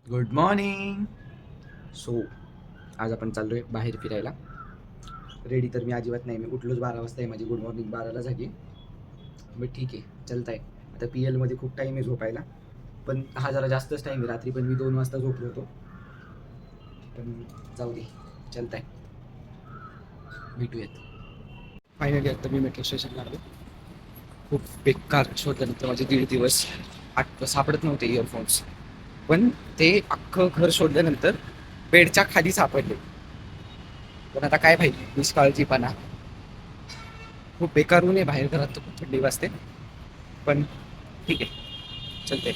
Good morning. So आज आपण चाललोय बाहेर फिरायला. रेडी तर मी अजिबात नाही. मी उठलोच 12 वाजता आहे. माझी गुड मॉर्निंग 12ला झाली. बट ठीक आहे, चलत आहे. आता पी एलमध्ये खूप टाईम आहे झोपायला, पण हा जरा जास्तच टाईम आहे. रात्री पण मी 2 वाजता झोपलो होतो, पण जाऊ दे, चलत आहे. भेटूयात. फायनली आता मी मेट्रो स्टेशनला आलो. खूप बेकार शोधल्यानंतर माझे 1.5 दिवस सापडत नव्हते इयरफोन्स, पण ते अख्खं घर शोधल्यानंतर बेडच्या खाली सापडले. पण आता काय पाहिजे निष्काळजीपणा. खूप बेकार ऊन आहे बाहेर, घरात तर खूप थंडी वाजते, पण ठीक आहे, चलते.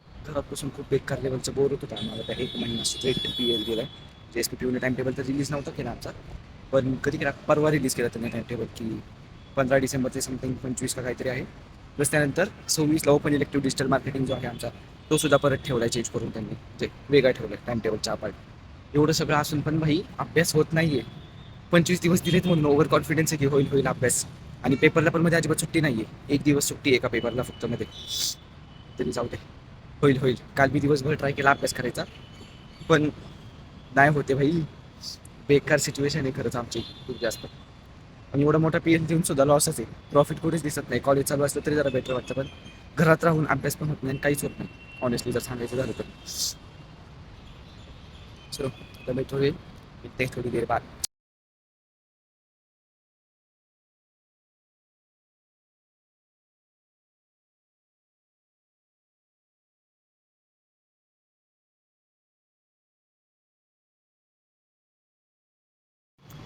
घरात बसून खूप बेकार लेवलचं बोर होत होतं आम्हाला. त्या 1 महिना स्ट्रेट पी एल गेला. जे एस पी पीयूने टाइम टेबल तर रिलीज नव्हता केला आमचा, पण कधी केला, परवा रिलीज केला त्यांनी टाइम टेबल की 15 डिसेंबर ते समथिंग 25 का काहीतरी आहे. प्लस त्यानंतर 26ला ओपन इलेक्टिव्ह डिजिटल मार्केटिंग जो आहे आमचा, तो सुद्धा परत ठेवला, चेंज करून त्यांनी, जे वेगळा ठेवला टाइम टेबलच्या पार्ट. एवढं सगळं असून पण भाई अभ्यास होत नाहीये. 25 दिवस दिलेत म्हणून ओव्हर कॉन्फिडन्स आहे की होईल होईल अभ्यास. आणि पेपरला पण मध्ये अजिबात सुट्टी नाहीये. 1 दिवस सुट्टी आहे एका पेपरला फक्त मध्ये. तरी जाऊ दे, होईल होईल. काल मी दिवसभर ट्राय केला अभ्यास करायचा, पण नाही होते भाई. बेकार सिच्युएशन आहे खरंच आमची खूप जास्त. आणि एवढा मोठा पी एच देऊन सुद्धा लॉसच आहे. प्रॉफिट कुठेच दिसत नाही. कॉलेज चालू असलं तरी जरा बेटर वाटतं, पण घरात राहून अभ्यास पण होत नाही आणि काहीच होत नाही ऑनेस्टली जर सांगायचं झालं तर. चलो तर मी थोडी इथे थोडी देर बाद.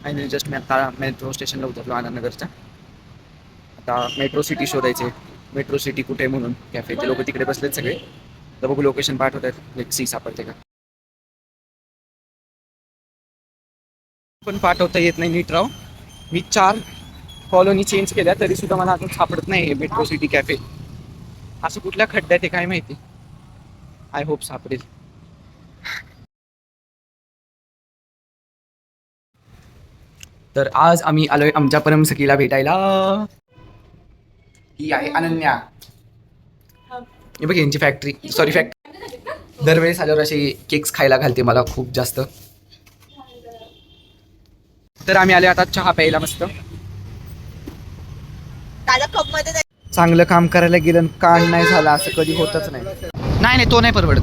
आणि जस्ट मी आता मेट्रो स्टेशनला उतरलो आनंदनगरच्या. आता मेट्रो सिटी शोधायचे. मेट्रो सिटी कुठे म्हणून कॅफेचे लोक तिकडे बसलेत सगळे. तर बघू लोकेशन पाठवत आहेत, एक सी सापडते का. पण पाठवता येत नाही नीट राव. मी 4 कॉलोनी चेंज केल्या तरी सुद्धा मला अजून सापडत नाही मेट्रो सिटी कॅफे. असं कुठल्या खड्ड्यात आहे काय माहिती. आय होप सापडेल. तर आज आम्ही आलोय आमच्या परमसखीला भेटायला. ही आहे अनन्या. हे बघ यांची फॅक्टरी, सॉरी फॅक्टरी. दरवेळेस आल्यावर असे केक्स खायला घालते मला खूप जास्त. तर आम्ही आले आता चहा प्यायला मस्त. चांगलं काम करायला गेलं कांड नाही झाला असं कधी होतच नाही. नाही नाही, तो नाही परवडत.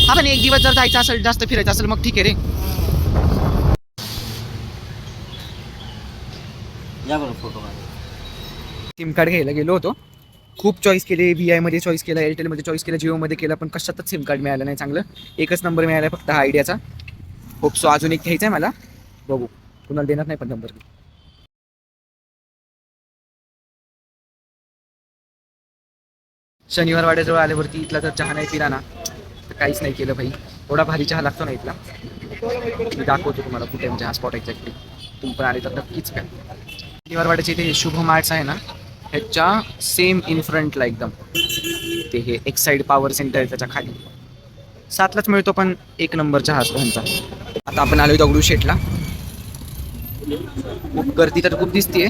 हा पण एक दिवस जर जायचं असेल, जास्त फिरायचं असेल, मग ठीक आहे रे. फोटो सिम कार्ड घ्यायला गेलो होतो. खूप चॉईस केले. व्ही आयमध्ये चॉईस केला, एअरटेलमध्ये चॉईस केलं, जिओमध्ये केलं, पण कशातच सिम कार्ड मिळालं नाही चांगलं. एकच नंबर मिळाला फक्त हा आयडियाचा. होप सो अजून एक घ्यायचा आहे मला. बघू, कुणाला देणार नाही पण नंबर. शनिवार वाड्याजवळ आल्यावरती इथला जर चहा नाही पिला ना तर काहीच नाही केलं भाई. एवढा भारी चहा लागतो ना इथला. मी दाखवतो तुम्हाला कुठे म्हणजे हा स्पॉट एक्झॅक्टली. तुम्ही पण आले तर नक्कीच प्या. शनिवार वाड्याचे इथे शुभ मार्ट्स आहे ना, ह्याच्या सेम इन फ्रंटला एकदम ते हे एक्साईड पॉवर सेंटर आहे त्याच्या खाली. 7लाच मिळतो पण एक नंबर चहा असतो ह्यांचा. आता आपण आलोय दगडू शेठला. खूप गर्दी तर खूप दिसतीये.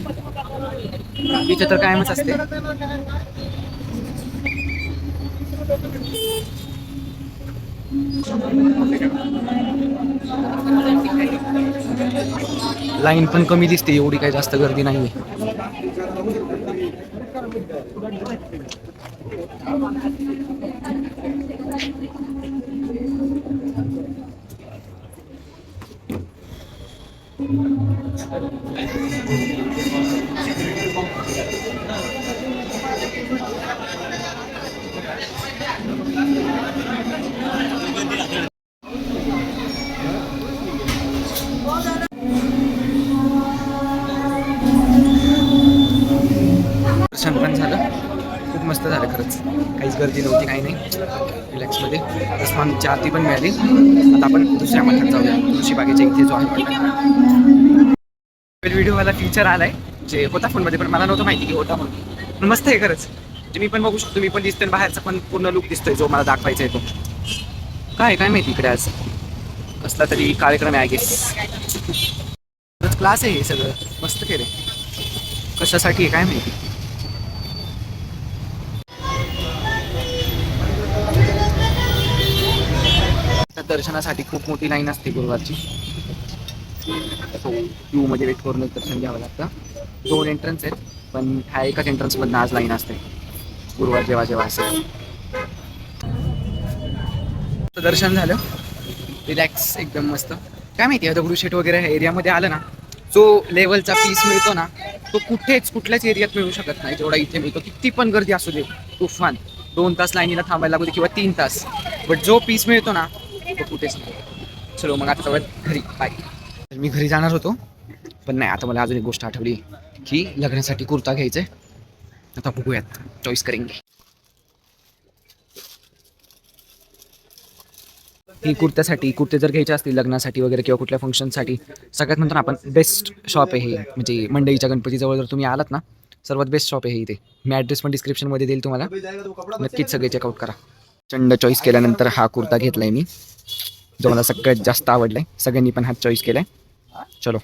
इथे तर कायमच असते. लाईन पण कमी दिसते, एवढी काही जास्त गर्दी नाहीये. दर्शन पण झालं, खूप मस्त झालं खरंच. काहीच गर्दी नव्हती, काही नाही, रिलॅक्समध्ये. तसं आमची आरती पण मिळाली. आता आपण दुसऱ्या मठात जाऊया, तुळशीबागेच्या इथे जो आहे. व्हिडिओ फीचर आलाय जे होता फोनमध्ये, पण मला नव्हतं माहिती की होता म्हणून. पण मस्त आहे खरंच. म्हणजे मी पण बघू शकतो, मी पण दिसतोय, बाहेरचा पण पूर्ण लुक दिसतोय जो मला दाखवायचा आहे तो. काय माहिती इकडे आज कसला तरी कार्यक्रम आहे आय गेस. क्लास आहे हे सगळं, मस्त केलंय. कशासाठी आहे काय माहिती. दर्शनासाठी खूप मोठी लाईन असते गुरुवारची. सो क्यू मध्ये वेट करून दर्शन घ्यावं लागतं. 2 एंट्रन्स आहेत, पण ह्या एकाच एंट्रन्समधनं आज लाईन असते गुरुवार जेव्हा जेव्हा असेल. दर्शन झालं, रिलॅक्स एकदम मस्त. काय माहिती आहे दगडूशेठ वगैरे ह्या एरियामध्ये आलं ना, जो लेवलचा पीस मिळतो ना तो कुठल्याच एरियात मिळू शकत नाही जेवढा इथे मिळतो. किती पण गर्दी असू दे, तुफान 2 तास लाईनीला थांबायला लागू दे किंवा 3 तास, बट जो पीस मिळतो ना तो कुठेच नाही. चलो मग आता सगळ्यात घरी बाय. मी घरी जाणार होतो, पण नाही, आता मला अजून एक गोष्ट आठवली की लग्नासाठी कुर्ता घ्यायचा आहे. आता बघूयात, चॉईस करेंगे. ही कुर्ते जर घ्यायचे असतील लग्नासाठी वगैरे किंवा कुठल्या फंक्शनसाठी, सगळ्यात नंतर आपण बेस्ट शॉप आहे हे, म्हणजे मंडईच्या गणपतीजवळ जर तुम्ही आलात ना, सर्वात बेस्ट शॉप आहे इथे. मी ॲड्रेस पण डिस्क्रिप्शनमध्ये देईल तुम्हाला, नक्कीच सगळे चेकआउट करा. चंड चॉईस केल्यानंतर हा कुर्ता घेतलाय मी, जो मला सगळ्यात जास्त आवडलाय. सगळ्यांनी पण हा चॉईस केलाय. चलो.